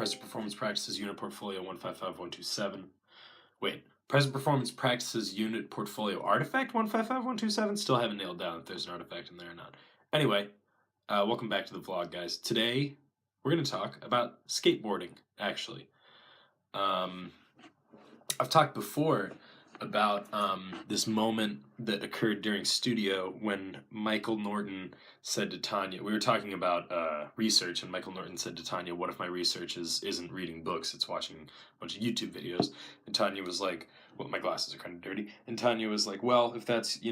Present Performance Practices Unit Portfolio 155127. Wait, Present Performance Practices Unit Portfolio Artifact 155127? Still haven't nailed down if there's an artifact in there or not. Anyway, welcome back to the vlog, guys. Today, we're going to talk about skateboarding, actually. I've talked before about this moment that occurred during studio when Michael Norton said to Tanya, we were talking about research, and Michael Norton said to Tanya, what if my research isn't reading books, it's watching a bunch of YouTube videos? And Tanya was like, well, my glasses are kind of dirty. And Tanya was like, well, if that's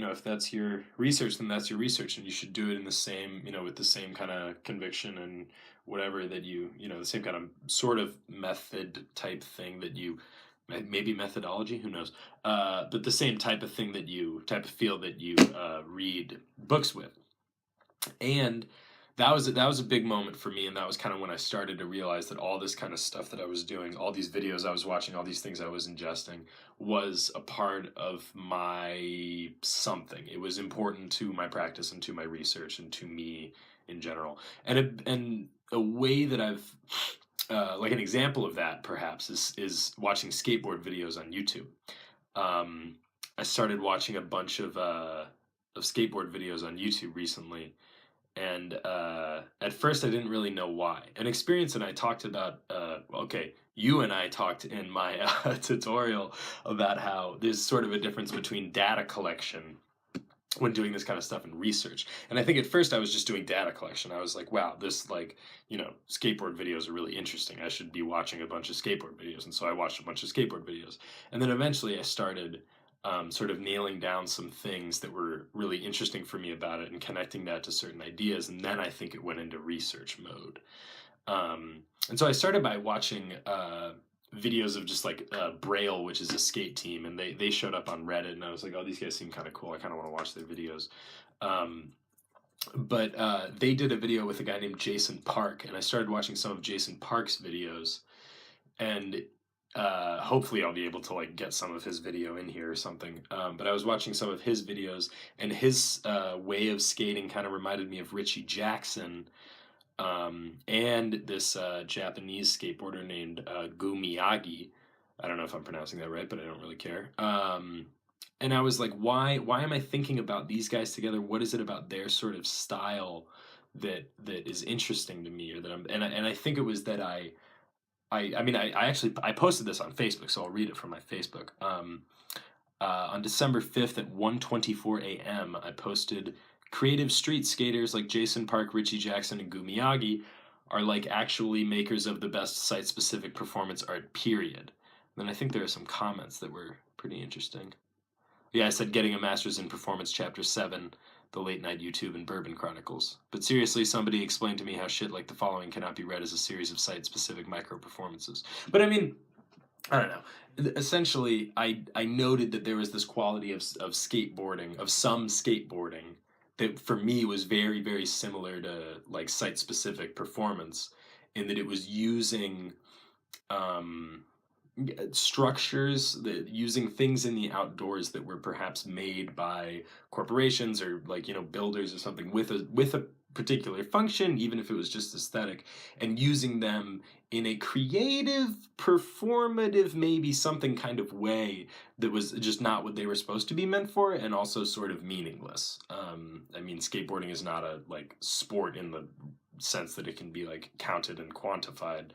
your research, then that's your research, and you should do it in the same, with the same kind of conviction and whatever that the same kind of sort of method type thing that you, maybe methodology, who knows, but the same type of thing type of field that you read books with. And that was a big moment for me, and that was kind of when I started to realize that all this kind of stuff that I was doing, all these videos I was watching, all these things I was ingesting, was a part of my something. It was important to my practice and to my research and to me in general. And a way that I've like an example of that, perhaps, is watching skateboard videos on YouTube. I started watching a bunch of skateboard videos on YouTube recently, and at first I didn't really know why. An experience that I talked about, you and I talked in my tutorial about how there's sort of a difference between data collection when doing this kind of stuff and research. And I think at first I was just doing data collection. I was like, wow, this skateboard videos are really interesting. I should be watching a bunch of skateboard videos. And so I watched a bunch of skateboard videos. And then eventually I started sort of nailing down some things that were really interesting for me about it and connecting that to certain ideas. And then I think it went into research mode. And so I started by watching videos of just like Braille, which is a skate team, and they showed up on Reddit, and I was like, oh, these guys seem kind of cool. I kind of want to watch their videos. But they did a video with a guy named Jason Park, and I started watching some of Jason Park's videos, and hopefully I'll be able to like get some of his video in here or something. But I was watching some of his videos, and his way of skating kind of reminded me of Richie Jackson, and this Japanese skateboarder named Gu Miyagi. I don't know if I'm pronouncing that right, but I don't really care. And I was like, why am I thinking about these guys together? What is it about their sort of style that is interesting to me, or that I think it was that I actually posted this on Facebook, so I'll read it from my Facebook. On December 5th at 1:24 a.m., I posted, creative street skaters like Jason Park, Richie Jackson, and Gu Miyagi are like actually makers of the best site-specific performance art, period. And then I think there are some comments that were pretty interesting. Yeah, I said getting a master's in performance, chapter 7, the late night YouTube and Bourbon Chronicles. But seriously, somebody explained to me how shit like the following cannot be read as a series of site-specific micro-performances. But I mean, I don't know. Essentially, I noted that there was this quality of skateboarding, of some skateboarding, that for me was very, very similar to like site-specific performance, in that it was using structures, using things in the outdoors that were perhaps made by corporations or like builders or something with a particular function, even if it was just aesthetic, and using them in a creative, performative, maybe something kind of way that was just not what they were supposed to be meant for, and also sort of meaningless. I mean, skateboarding is not a like sport in the sense that it can be like counted and quantified.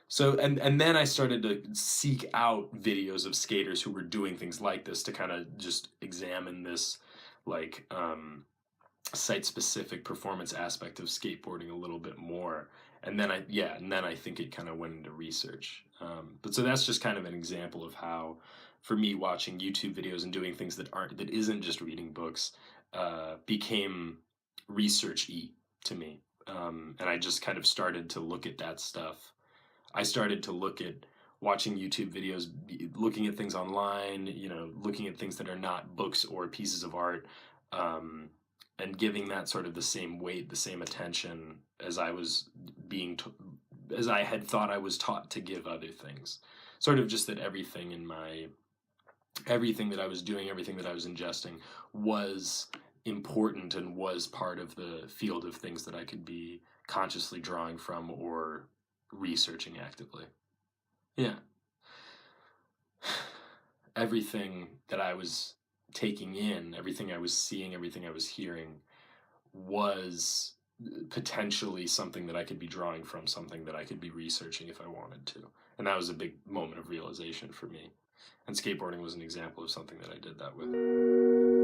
So and then I started to seek out videos of skaters who were doing things like this to kind of just examine this like site-specific performance aspect of skateboarding a little bit more. And then I think it kind of went into research. But so that's just kind of an example of how, for me, watching YouTube videos and doing things that isn't just reading books became research-y to me. And I just kind of started to look at that stuff. I started to look at watching YouTube videos, looking at things online, looking at things that are not books or pieces of art, and giving that sort of the same weight, the same attention as I was as I had thought I was taught to give other things. Sort of just that everything that I was doing, everything that I was ingesting was important and was part of the field of things that I could be consciously drawing from or researching actively. Yeah. Everything that I was taking in, everything I was seeing, everything I was hearing was potentially something that I could be drawing from, something that I could be researching if I wanted to. And that was a big moment of realization for me. And skateboarding was an example of something that I did that with.